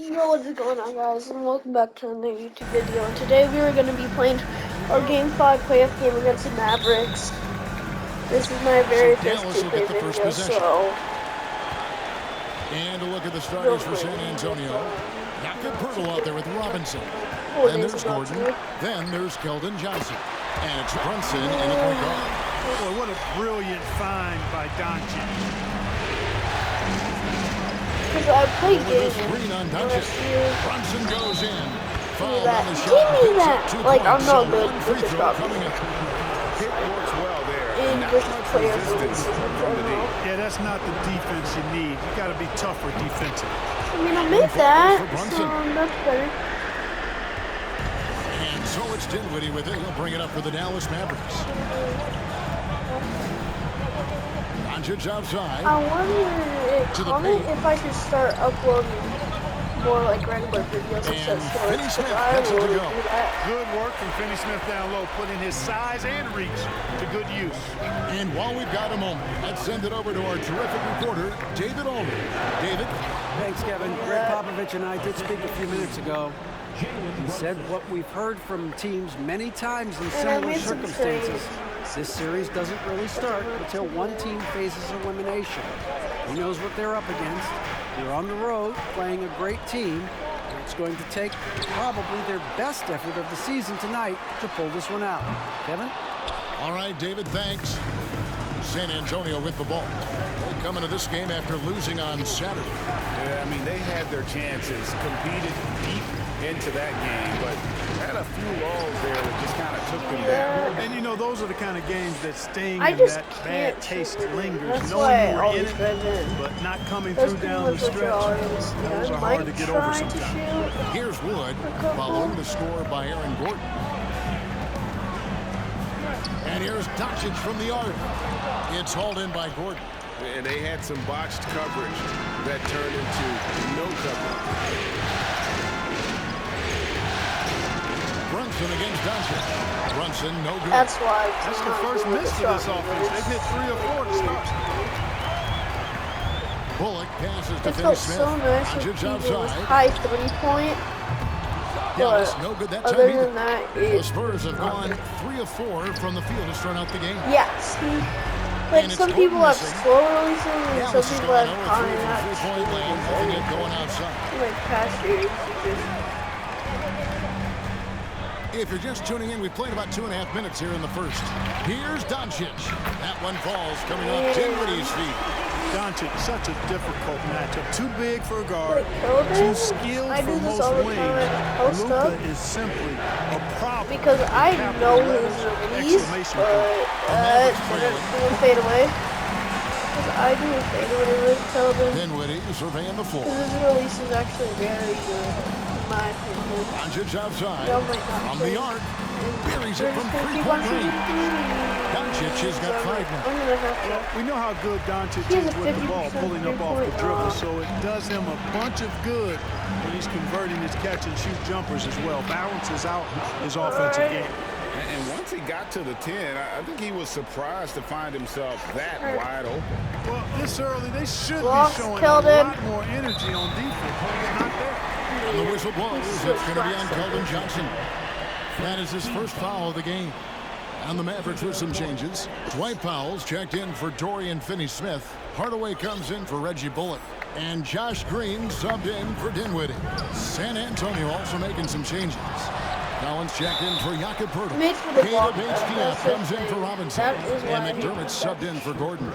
Yo, what's going on, guys, and welcome back to another YouTube video. And today we are going to be playing our Game 5 playoff game against the Mavericks. This is my very first two-play video, so... And a look at the starters for San Antonio. Jakob Poeltl out there with Robinson. Then there's Gordon. Then there's Keldon Johnson. And it's Brunson in the point guard. Boy, what a brilliant find by Doncic. Because I played games last year. Brunson goes in. Give me that. Like, I'm not good with the shot. It works well there. And just player Yeah, that's not the defense you need. You got to be tougher defensively. I mean, I made that, so that's better. And so it's Dinwiddie with it. He'll bring it up for the Dallas Mavericks. Doncic outside. I wonder if I should start uploading more like regular videos instead of shorts. I will do that. Good work from Finney Smith down low, putting his size and reach to good use. And while we've got a moment, let's send it over to our terrific reporter, David Aldridge. David? Thanks, Kevin. Greg Popovich and I did speak a few minutes ago. He said what we've heard from teams many times in similar circumstances. This series doesn't really start until one team faces elimination. He knows what they're up against. They're on the road playing a great team. It's going to take probably their best effort of the season tonight to pull this one out. Kevin? All right, David, thanks. San Antonio with the ball. They come into this game after losing on Saturday. Yeah, I mean, they had their chances, competed deep into that game, but had a few lulls there that just kind of took them down. And you know, those are the kind of games that sting and that bad taste lingers. Knowing you were in it, but not coming through down the stretch. Those are hard to get over sometimes. Here's Wood following the score by Aaron Gordon. And here's Doncic from the arc. It's hauled in by Gordon. And they had some botched coverage that turned into no coverage. Brunson against Doncic. Brunson, no good. That's why. That's the first miss for this offense. They've hit 3 or 4 to start. Bullock passes to It Finney felt Smith. so nice if Doncic he was outside. high 3-point. Dallas, no good that time Other either. than that, The Spurs have gone 3 of 4 from the field to start out the game. yes. Like, some people have slow releases and some Dallas people has have gone 0 high for 3 point land, nothing yet going outside. like past years. If you're just tuning in, we've played about 2.5 minutes here in the first. Here's Doncic. That one falls coming off Dinwiddie's feet. Doncic, such a difficult matchup. Too big for a guard, Like, too skilled for most wings. Luka is simply a problem. Because I know his release, but doing fade away. Because I do a fade away with Keldon. Dinwiddie surveying the floor. Because his release is actually very good, in my opinion. Doncic outside. Oh my God. From the arc. Buries it from 3-point range. Doncic has got 5 now. I'm gonna have to. We know how good Doncic He has is a with the ball, 50% pulling up off the three-point dribble, arm. so it does him a bunch of good when he's converting his catch and shoot jumpers as well. Balances out his offensive game. And once he got to the 10, I think he was surprised to find himself that wide open. Well, this early, they should Lost be showing Keldon. a lot more energy on defense, but it's not there. And the whistle blows. It's going to be on Keldon Johnson. That is his first foul of the game. And the Mavericks with some changes. Dwight Powell's checked in for Dorian Finney-Smith. Hardaway comes in for Reggie Bullock. And Josh Green subbed in for Dinwiddie. San Antonio also making some changes. Collins checked in for Jakob Poeltl. Caleb H. comes in for Robinson. And McDermott subbed in for Gordon.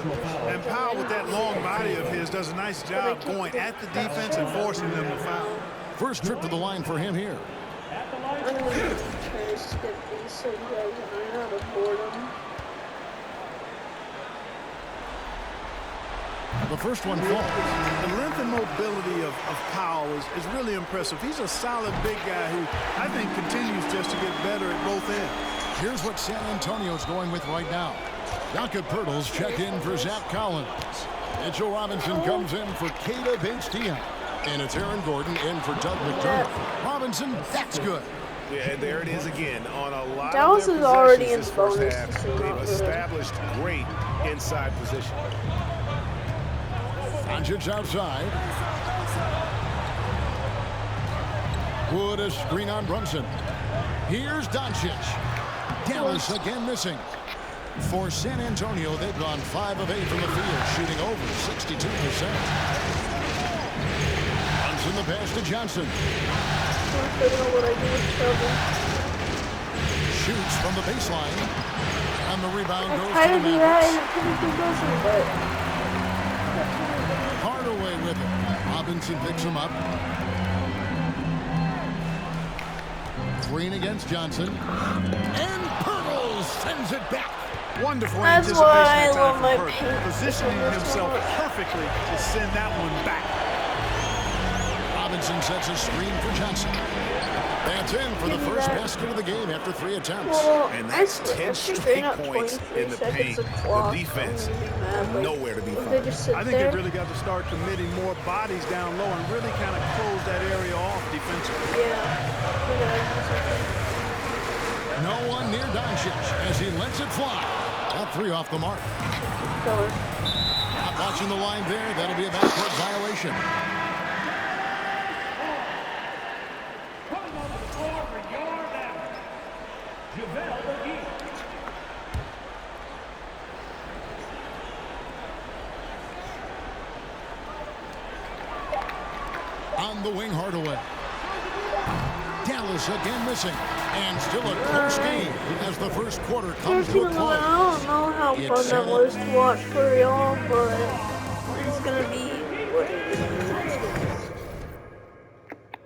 And Powell, with that long body of his, does a nice job going at the defense and forcing them to foul. First trip to the line for him here. I'm gonna try to skip these so you guys are not of boredom. The first one falls. The length and mobility of Powell is really impressive. He's a solid big guy who I think continues just to get better at both ends. Here's what San Antonio's going with right now. Jakob Poeltl's checked in for Zach Collins. Mitchell Robinson comes in for Caleb H. And it's Aaron Gordon in for Doug McDermott. Robinson, that's good. Yeah, there it is again. On a lot Dallas of their is already in possessions this first bonus, half, so not they've really. established great inside position. Doncic outside. Wood a screen on Brunson. Here's Doncic. Dallas again missing. For San Antonio, they've gone 5 of 8 from the field, shooting over 62%. Brunson the pass to Johnson. Shoots from the baseline. And the rebound goes to the Mavericks. Hardaway with it. Robinson picks him up. Green against Johnson. And Pirtle sends it back. Wonderful That's anticipation why I time love from my Pirtle. paint. Positioning himself perfectly to send that one back. Robinson sets a screen for Johnson. That's in for the first basket of the game after 3 attempts. Well, And that's 10 straight points in the paint. The defense, nowhere to be found. I think they really got to start committing more bodies down low and really kind of close that area off defensively. No one near Doncic as he lets it fly. That 3 off the mark. Not watching the line there. That'll be a backcourt violation. On the wing, Hardaway. Dallas again missing. And still a close game as the first quarter comes to a close. I don't know how fun that was to watch for y'all, but it's going to be what it is.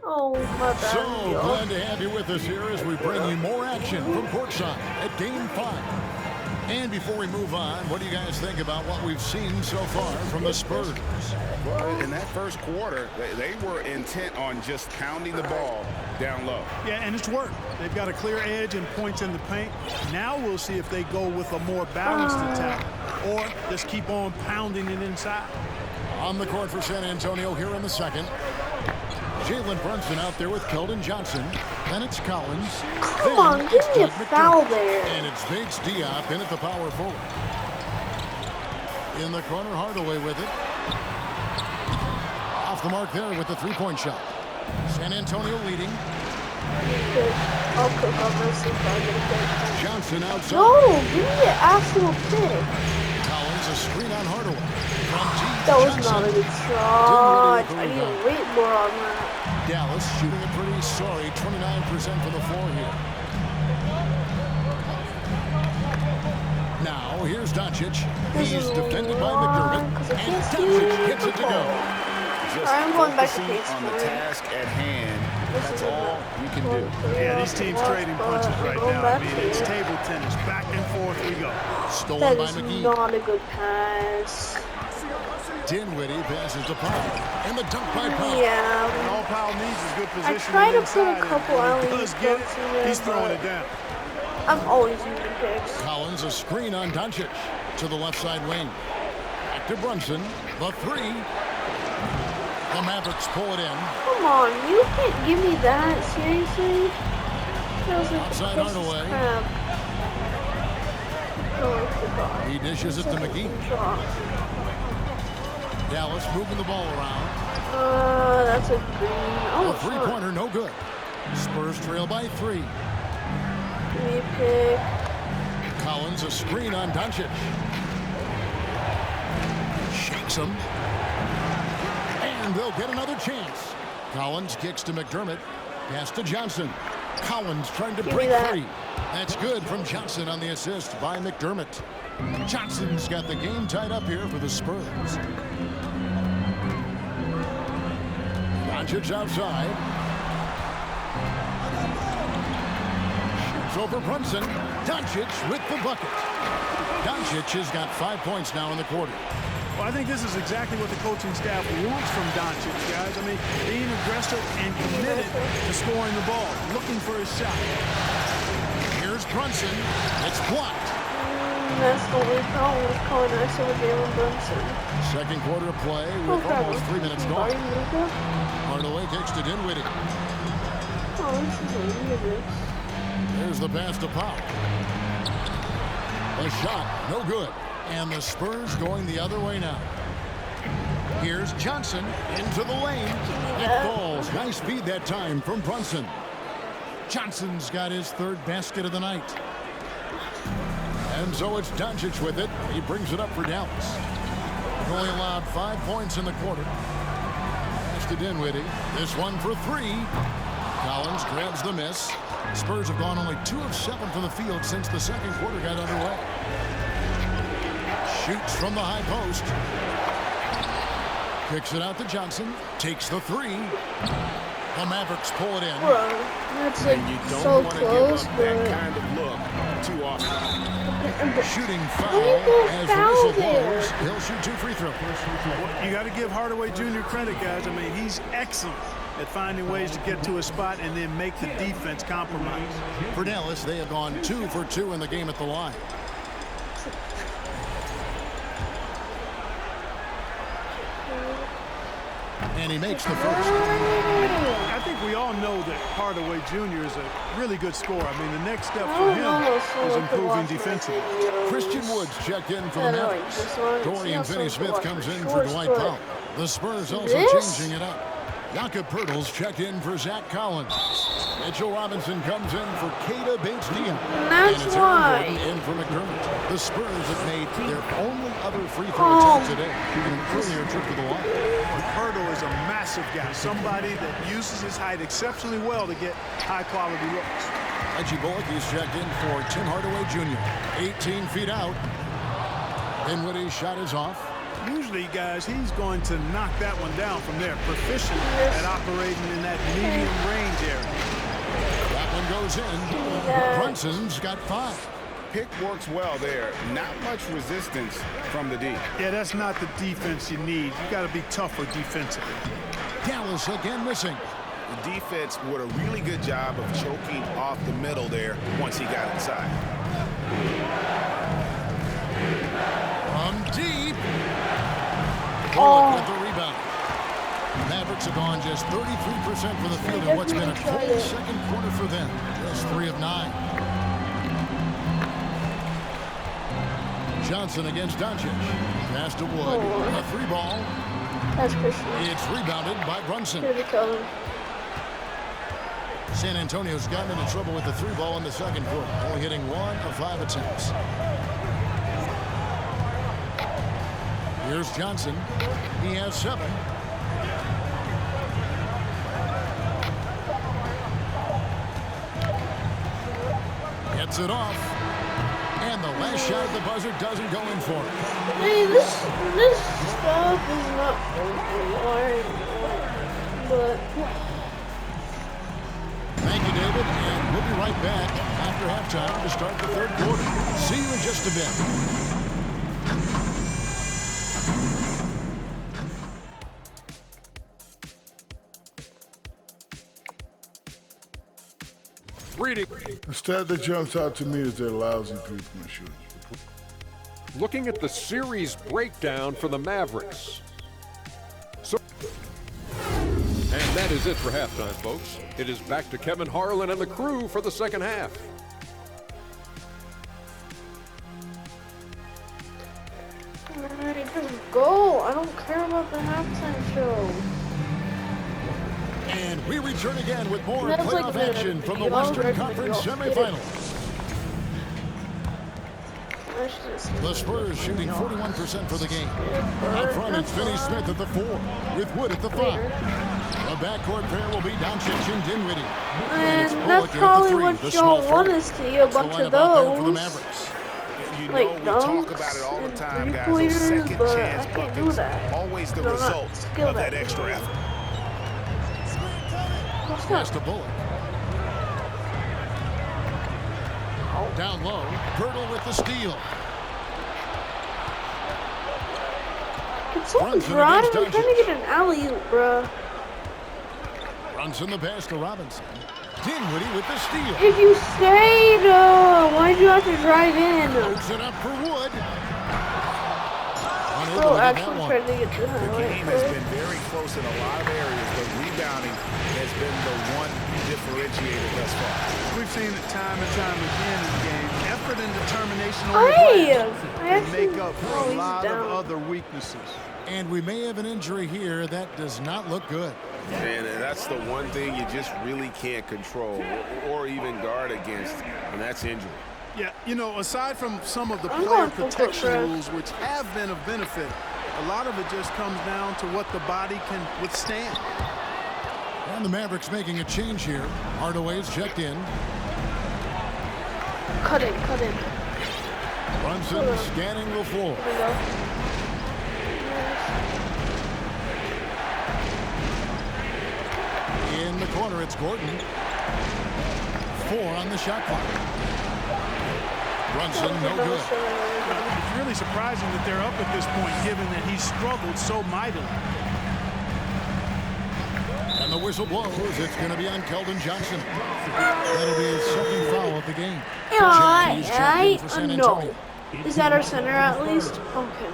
Oh, my bad. So glad to have you with us here as we bring you more action from courtside at Game 5. And before we move on, what do you guys think about what we've seen so far from the Spurs? Well, in that first quarter, they were intent on just pounding the ball down low. Yeah, and it's worked. They've got a clear edge and points in the paint. Now we'll see if they go with a more balanced attack or just keep on pounding it inside. On the court for San Antonio here in the second. Jalen Brunson out there with Keldon Johnson. Then it's Collins. Come on, give me a foul there. And it's Bates Diop in at the power forward. In the corner, Hardaway with it. Off the mark there with the three-point shot. San Antonio leading. I'll cook on this if I get a pick. Johnson outside. No, give me an actual pick. Collins a screen on Hardaway. That was not a good shot. I need to wait more on that. Dallas shooting a pretty sorry 29% from the floor here. Now here's Doncic. He's defended by McDermott. And Doncic gets it to go. I'm going back to Focusing on the task at hand. That's all you can do. Yeah, these teams trading punches right now. I mean, it's table tennis. Back and forth we go. Stolen by That McGee. is not a good pass. Dinwiddie passes to Powell. And the dunk by Powell. Yeah. And all Powell needs is good I position. tried to put inside, a couple and when he alley-oop does get dunks in it, there, he's throwing it but down. I'm always using picks. Collins a screen on Doncic to the left side wing. Back to Brunson. The 3. The Mavericks pull it in. Come on, you can't give me that. Seriously? That was like Outside the Hardaway. crap. Oh, I forgot. He dishes it to McGee. Dallas moving the ball around. That's a green. Oh, A three-pointer, no good. Spurs trail by 3. Give me a pick. Collins a screen on Doncic. Shakes him. And they'll get another chance. Collins kicks to McDermott. Pass to Johnson. Collins trying to break free. That's good from Johnson on the assist by McDermott. Johnson's got the game tied up here for the Spurs. Doncic outside. Shoots over Brunson. Doncic with the bucket. Doncic has got 5 points now in the quarter. Well, I think this is exactly what the coaching staff wants from Doncic, guys. I mean, being aggressive and committed to scoring the ball, looking for his shot. Here's Brunson. It's blocked. That's the only problem with calling ISO with Jalen Brunson. Second quarter of play with almost 3 minutes gone. Luka? Hardaway kicks to Dinwiddie. Oh, this is a weird. There's the pass to Powell. A shot, no good. And the Spurs going the other way now. Here's Johnson into the lane. It falls. Nice feed that time from Brunson. Johnson's got his third basket of the night. And so it's Doncic with it. He brings it up for Dallas. He only allowed 5 points in the quarter. Pass to Dinwiddie. This one for 3. Collins grabs the miss. Spurs have gone only 2 of 7 from the field since the second quarter got underway. Shoots from the high post. Kicks it out to Johnson. Takes the 3. The Mavericks pull it in. Bro, that's like and you don't so want to close, give up but that kind of look too often. Shooting foul as the whistle blows. He'll shoot 2 free throws. Well, you got to give Hardaway Jr. credit, guys. I mean, he's excellent at finding ways to get to a spot and then make the defense compromise. For Dallas, they have gone 2 for 2 in the game at the line. And he makes the first. I think we all know that Hardaway Jr. is a really good scorer. I mean, the next step for him is improving defensively. Christian Woods checked in for the Mavericks. Dorian Finney-Smith comes in for Dwight Powell. The Spurs also changing it up. Jakob Poeltl's checked in for Zach Collins. Mitchell Robinson comes in for Keita Bates-Diop. That's and it's why. Aaron Gordon in for McDermott. The Spurs have made their only other free throw attempt today, shooting an earlier trip to the line. Hurdle is a massive guy, somebody that uses his height exceptionally well to get high-quality looks. Reggie Bullock is checked in for Tim Hardaway Jr. 18 feet out. Dinwiddie's shot is off. Usually, guys, he's going to knock that one down from there. Proficient at operating in that medium range area. That one goes in. Brunson's got 5. Pick works well there. Not much resistance from the D. Yeah, that's not the defense you need. You got to be tougher defensively. Dallas again missing. The defense did a really good job of choking off the middle there once he got inside. From deep. Bullock with the rebound. Mavericks have gone just 33% for the field in what's been a cold second quarter for them. Just 3 of 9. Johnson against Doncic. Pass to Wood. A 3 ball. That's Christian. It's rebounded by Brunson. Here they come. San Antonio's gotten into trouble with the 3 ball in the second quarter, only hitting 1 of 5 attempts. Here's Johnson. He has 7. Gets it off. And the last shot at the buzzer doesn't go in for it. Hey, this stuff is not hard, but Thank you, David, and we'll be right back after halftime to start the third quarter. See you in just a bit. The stat that jumps out to me is their lousy three-point shooting. Looking at the series breakdown for the Mavericks. And that is it for halftime, folks. It is back to Kevin Harlan and the crew for the second half. alright, just go. I don't care about the halftime show. And we return again with more That's playoff like action from the you all Western ready to Conference go. semifinals. Let's just The Spurs shooting 41% for the game. Up front, it's Finney-Smith at the 4, with Wood at the 5. The backcourt pair will be Doncic and Dinwiddie. And it's and Bullock that's at the probably 3, what the small y'all want forward. to see, a That's the bunch lineup of out there for the those. Mavericks. You know, Like we talk dunks about it all the and time, guys. three-pointers, Those second but chance I can't do buckets, that. always the I'm not result skilled of that at it. extra effort. What's Pass that? to Bullock. Down low, Poeltl with the steal. Can someone Brunson drive? against I'm trying to Doncic. get an alley-oop, bruh. Runs in the pass to Robinson. Dinwiddie with the steal. If you stayed, why'd you have to drive in? Pokes it up for Wood. Unable Bro, to get that actually one. trying to get the The game has been very close in a lot of areas, but rebounding has been the one differentiator thus far. We've seen it time and time again in the game. Effort and determination on the glass make up for a lot of other weaknesses. And we may have an injury here that does not look good. And that's the one thing you just really can't control or even guard against, and that's injury. Yeah, you know, aside from some of the player protection rules, which have been of benefit, a lot of it just comes down to what the body can withstand. And the Mavericks making a change here. Hardaway's checked in. Cut it. Brunson scanning the floor. There we go. In the corner, it's Gordon. 4 on the shot clock. Brunson, no good. It's really surprising that they're up at this point, given that he struggled so mightily. And the whistle blows. It's going to be on Keldon Johnson. That'll be his second foul of the game. No. Is that our center at least? Okay.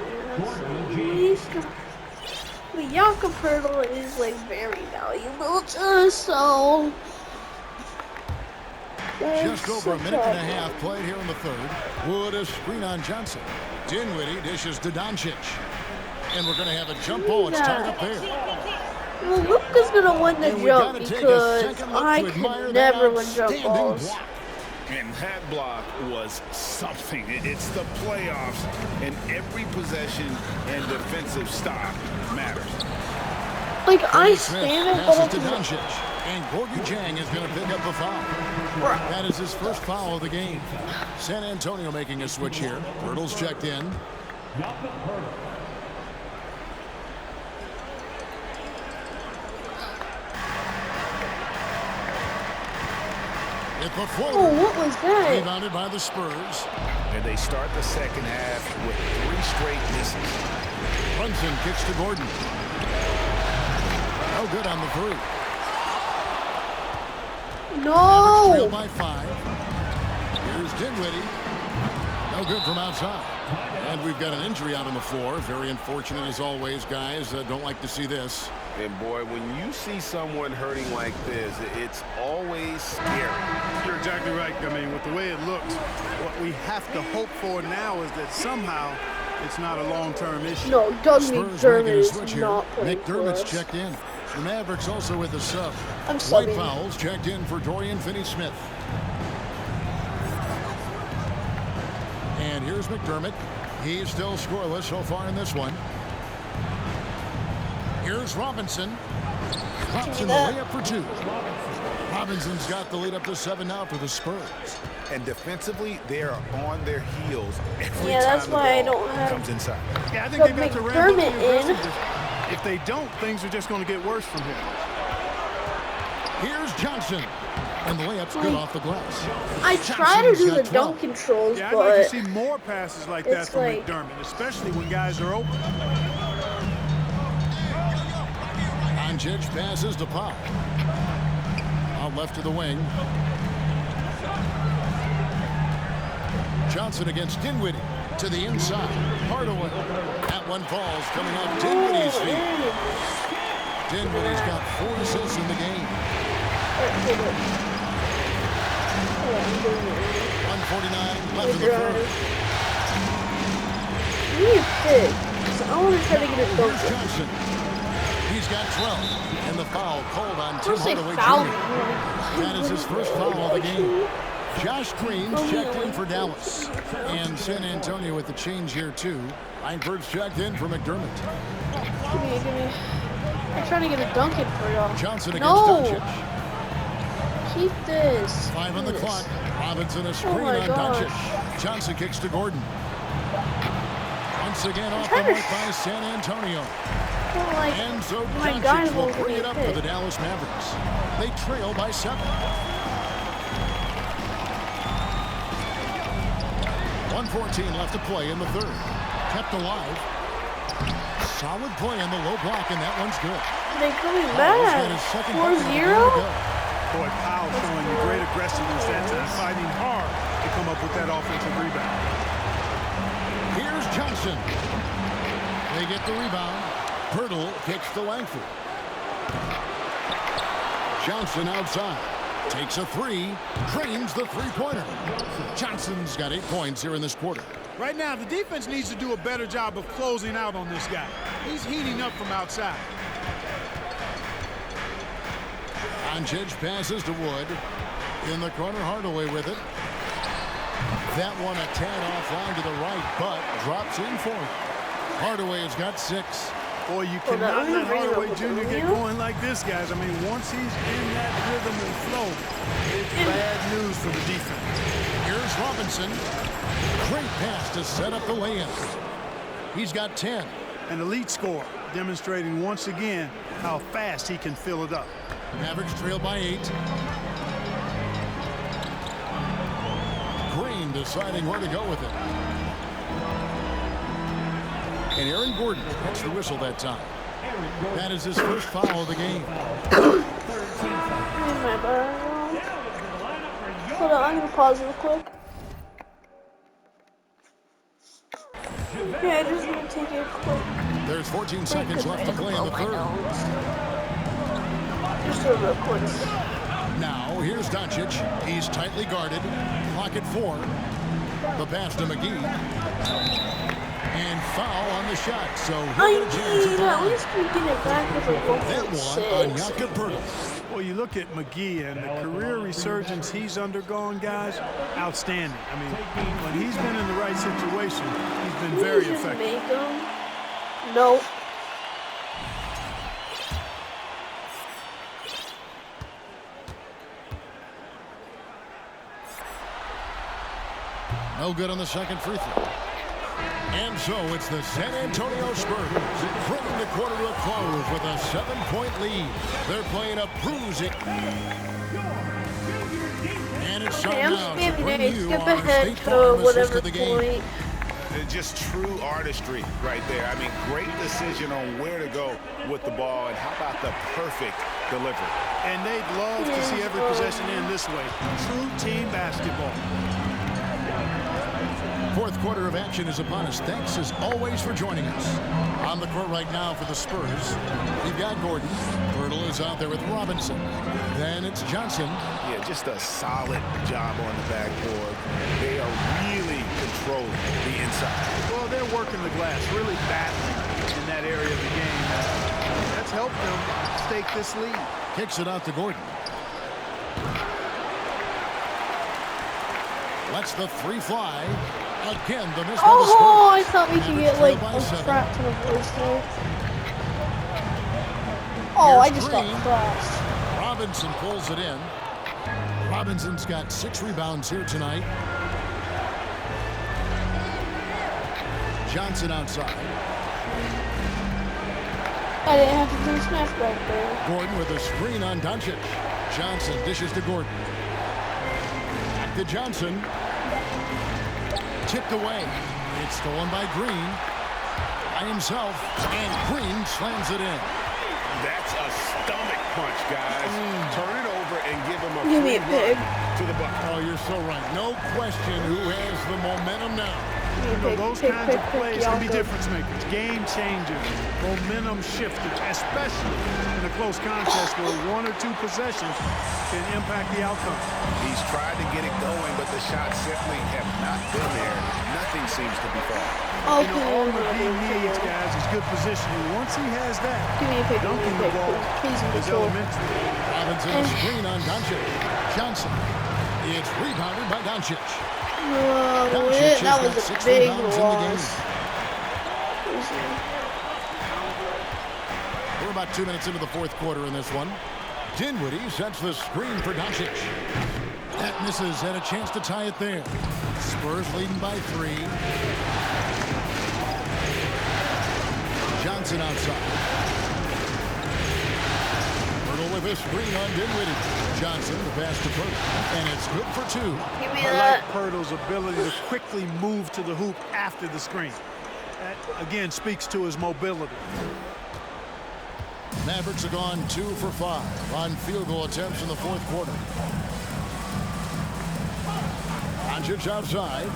At least. But Jakob Poeltl is like very valuable to us, so. Just over a minute and a half played here in the third. Wood a screen on Johnson. Dinwiddie dishes to Doncic. And we're going to have a jump ball. It's tied up there. Well, Luka's going to win the jump because I can never win jump balls. And that block was something. It's the playoffs, and every possession and defensive stop matters. Like, I stand it, but to Doncic. And Gorgui Dieng is going to pick up the foul. That is his first foul of the game. San Antonio making a switch here. Poeltl's checked in. Oh, what was that? Rebounded by the Spurs. And they start the second half with 3 straight misses. Brunson kicks to Gordon. No good on the 3. No! Trailed by 5. Here's Dinwiddie. No good from outside. And we've got an injury out on the floor. Very unfortunate as always, guys. Don't like to see this. And boy, when you see someone hurting like this, it's always scary. You're exactly right. I mean, with the way it looks, what we have to hope for now is that somehow it's not a long-term issue. No, Doug McDermott is not playing McDermott's for us. checked in. The Mavericks also with a sub. White Fowles checked in for Dorian Finney-Smith. And here's McDermott. He's still scoreless so far in this one. Here's Robinson. Pops in the layup for 2. Robinson's got the lead up to 7 now for the Spurs. And defensively, they are on their heels every that's time why the I ball don't have comes inside. Yeah, I think they've got to ramp up the McDermott aggressiveness. If they don't, things are just going to get worse from here. Here's Johnson. And the layup's good off the glass. I try to do the dunk controls, yeah, but I'd like to see more passes like that from McDermott, especially when guys are open. Doncic passes to Pop. Out left of the wing. Johnson against Dinwiddie to the inside. Hardaway. That one falls coming off Dinwiddie's feet. Dinwiddie's got 4 assists in the game. 1:49 left in the first. You need a pick. So I want to try to get a dunk. Johnson. He's got 12. And the foul called on Tim Hardaway Jr. That is his first foul of the game. Josh Green's checked in for Dallas. And San Antonio with the change here too. Einberg's checked in for McDermott. Give me. I'm trying to get a dunk in for y'all. Johnson against Doncic. Keep this. 5 on the clock. Robinson a screen on Doncic. Johnson kicks to Gordon. Once again off the mark by San Antonio. And so Doncic will bring it up for the Dallas Mavericks. They trail by 7. 1:14 left to play in the third. Kept alive. Solid play on the low block, and that one's good. They coming back. 4-0? Boy, Powell showing you great aggressiveness that time, fighting hard to come up with that offensive rebound. Here's Johnson. They get the rebound. Poeltl kicks to Langford. Johnson outside. Takes a three. Drains the three-pointer. Johnson's got 8 points here in this quarter. Right now, the defense needs to do a better job of closing out on this guy. He's heating up from outside. Doncic passes to Wood. In the corner, Hardaway with it. That one a tad offline to the right, but drops in for him. Hardaway has got 6. Boy, you cannot let Hardaway Jr. get going like this, guys. I mean, once he's in that rhythm and flow, it's bad news for the defense. Here's Robinson. Great pass to set up the lay-in. He's got 10. An elite score, demonstrating once again how fast he can fill it up. Mavericks trail by 8. Green deciding where to go with it. And Aaron Gordon gets the whistle that time. That is his first foul of the game. Hold on, I'm gonna pause real quick. Yeah, I just need to take it quick. There's 14 seconds left to play in the third. Just a real quick. Now, here's Doncic. He's tightly guarded. Clock at 4. The pass to McGee. And foul on the shot. So at least we get it back with a 1.6. That one on Jakob Poeltl. Well, you look at McGee and the career resurgence he's undergone, guys, outstanding. I mean, when he's been in the right situation, he's been very effective. Make him? Nope. No good on the second free throw. And so it's the San Antonio Spurs bringing the quarter to a close with a 7-point lead. They're playing a bruising. And it's time now to bring you our State Farm assist of the game. Just true artistry right there. I mean, great decision on where to go with the ball, and how about the perfect delivery. And they'd love to see every possession end this way. True team basketball. Fourth quarter of action is upon us. Thanks as always for joining us. On the court right now for the Spurs, we've got Gordon. Poeltl is out there with Robinson. Then it's Johnson. Yeah, just a solid job on the backboard. They are really controlling the inside. Well, they're working the glass, really battling in that area of the game. That's helped them stake this lead. Kicks it out to Gordon. Lets the three fly. Again, the miss by the Spurs. Oh, I thought we could get like a strap to the voice there. Oh, I just got crossed. Robinson pulls it in. Robinson's got 6 rebounds here tonight. Johnson outside. I didn't have to do a snap right there. Gordon with a screen on Doncic. Johnson dishes to Gordon. Back to Johnson. Tipped away. It's stolen by Green. By himself. And Green slams it in. That's a stomach punch, guys. Turn it over and give him a free run to the bucket. Oh, you're so right. No question who has the momentum now. You know, those kinds of plays can be difference makers, game changers, momentum shifters, especially in a close contest where 1 or 2 possessions can impact the outcome. He's tried to get it going, but the shots simply have not been there. Nothing seems to be falling. You know, all McGee needs, guys, is good positioning. Once he has that, dunking the ball is elementary. Robinson screen on Doncic. Johnson. It's rebounded by Doncic. That was a big loss. We're about 2 minutes into the fourth quarter in this one. Dinwiddie sets the screen for Doncic. That misses and a chance to tie it there. Spurs leading by 3. Johnson outside. Poeltl with a screen on Dinwiddie. Johnson, the pass to Poeltl, and it's good for 2. Give me I like Poeltl's ability to quickly move to the hoop after the screen. That, again, speaks to his mobility. Mavericks have gone 2 for 5 on field goal attempts in the fourth quarter. Doncic outside.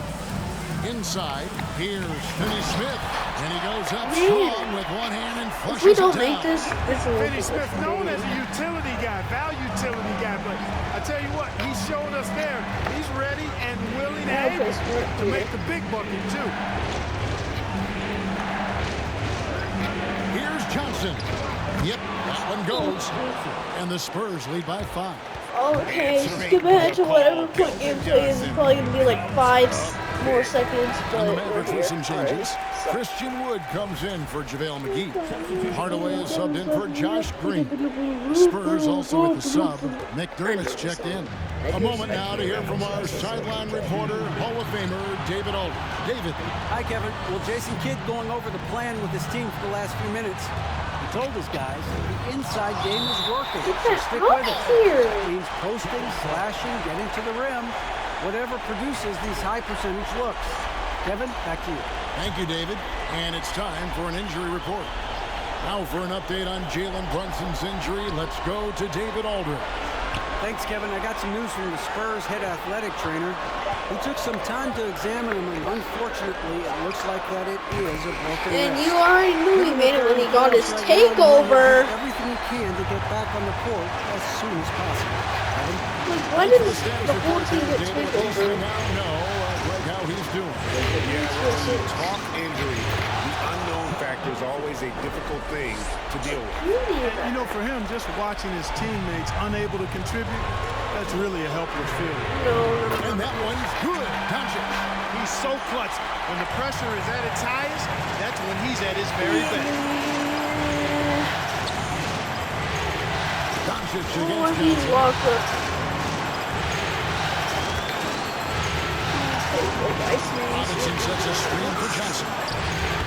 Inside. Here's Finney Smith. And he goes up strong with one hand and flushes If we don't it down. make this, Finney Smith, known as a utility guy, value I tell you what, he showed us there. He's ready and willing and able to make the big bucket, too. Here's Johnson. Yep, that one goes. And the Spurs lead by 5. Okay, skip ahead to whatever point gameplay is. It's probably going to be like 5 more seconds, but And the Mavericks with some changes. Christian Wood comes in for JaVale McGee. Hardaway is subbed in for Josh Green. Spurs also with the sub. McDermott's checked in. A moment now to hear from our sideline reporter, Hall of Famer David Aldridge. David. Hi, Kevin. Well, Jason Kidd going over the plan with his team for the last few minutes. He told his guys the inside game is working, so stick with it. It means posting, slashing, getting to the rim, whatever produces these high percentage looks. Kevin, back to you. Thank you, David. And it's time for an injury report. Now for an update on Jalen Brunson's injury, let's go to David Aldridge. Thanks, Kevin. I got some news from the Spurs head athletic trainer. He took some time to examine him, and unfortunately, it looks like that it is a broken wrist. And you already knew he made it when he got his takeover. Everything he can to get back on the court as soon as possible. Kevin? Like, when did the whole team get takeover? How he's doing. Yeah, well, talk injury. The unknown factor is always a difficult thing to deal with. You know, for him, just watching his teammates unable to contribute, that's really a helpless feeling. And that one's good. Doncic. He's so clutch. When the pressure is at its highest, that's when he's at his very best. Doncic Oh, against he's locked up. Robinson sets a screen for Johnson.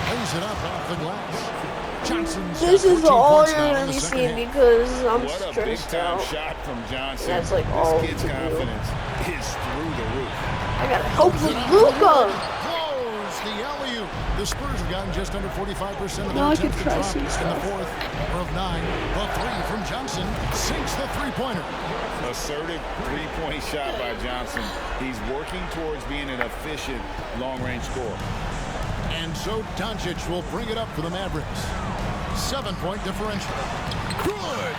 Lays it up off the glass. Johnson's This is 14 all points you're now in gonna the be second seeing half. because I'm What a stressed big-time out. shot from Johnson. That's like all This kid's he can do. confidence is through the roof. I gotta help with Luka. Close the alley-oop. The Spurs have gotten just under 45% of their Now I can attempts to try drop some in the stuff. fourth of 9. The 3 from Johnson sinks the three-pointer. Assertive three-point shot by Johnson. He's working towards being an efficient long-range scorer. And so Doncic will bring it up for the Mavericks. 7-point differential. Good.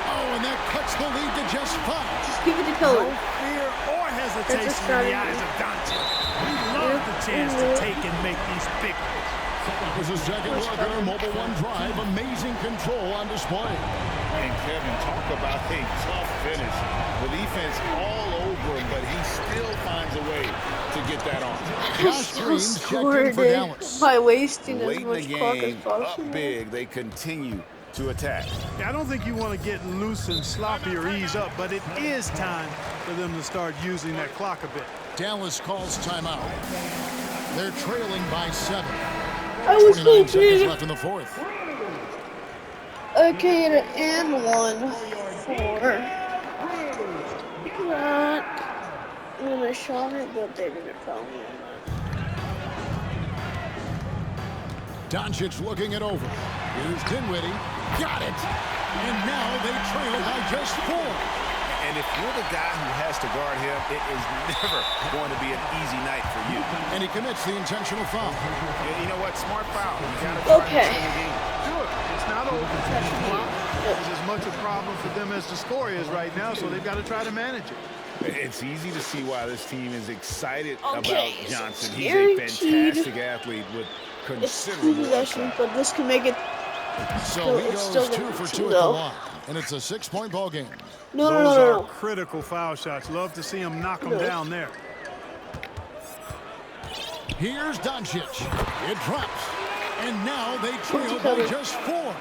Oh, and that cuts the lead to just 5. Just give it to Keller. No fear or hesitation in the eyes of Doncic. He loves the chance to take and make these big ones. There's a second looker, mobile one drive, amazing control on display. And Kevin, talk about a tough finish. The defense all over him, but he still finds a way to get that on. Josh Green's checked in for Dallas. By wasting as Late in the much clock as game, up possible. big, they continue to attack. I don't think you want to get loose and sloppy or ease up, but it is time for them to start using that clock a bit. Dallas calls timeout. They're trailing by 7. I was 29 seconds hoping. left in the fourth. Okay, and 1 for that. And I shot it, but they didn't foul me on that. Doncic looking it over. Here's Dinwiddie. Got it. And now they trail by just 4. And if you're the guy who has to guard him, it is never going to be an easy night for you. And he commits the intentional foul. And you know what? Smart foul. You gotta try Okay. to win the game. Do it. It's not over. It's as much a problem for them as the score is right now, so they've got to try to manage it. It's easy to see why this team is excited Okay, about Johnson. so He's a guaranteed fantastic athlete with It's 2 considerable possessions, upside. but this can make it. So he It's still goes 2 gonna for be 2 two, at the though. line. And it's a 6-point ball game. No, Those are no. critical foul shots. Love to see them knock them down there. Here's Doncic. It drops. And now they trail by just 4.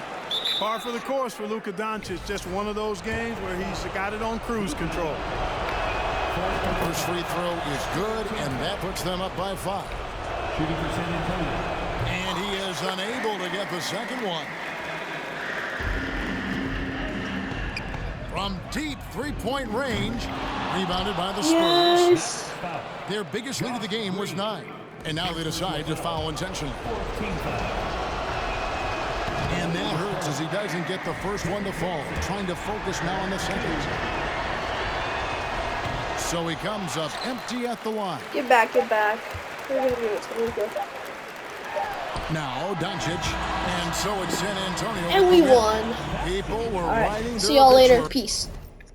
Par for the course for Luka Doncic. Just one of those games where he's got it on cruise control. First free throw is good, and that puts them up by 5. And he is unable to get the second one. From deep three-point range, rebounded by the Spurs. Yes. Their biggest lead of the game was 9, and now they decide to foul intentionally. And that hurts as he doesn't get the first one to fall, trying to focus now on the second. So he comes up empty at the line. Get back. We're gonna give it to Luka. Now Doncic, and so it's San Antonio. And we won. People were All right. riding See their y'all later. picture. Peace.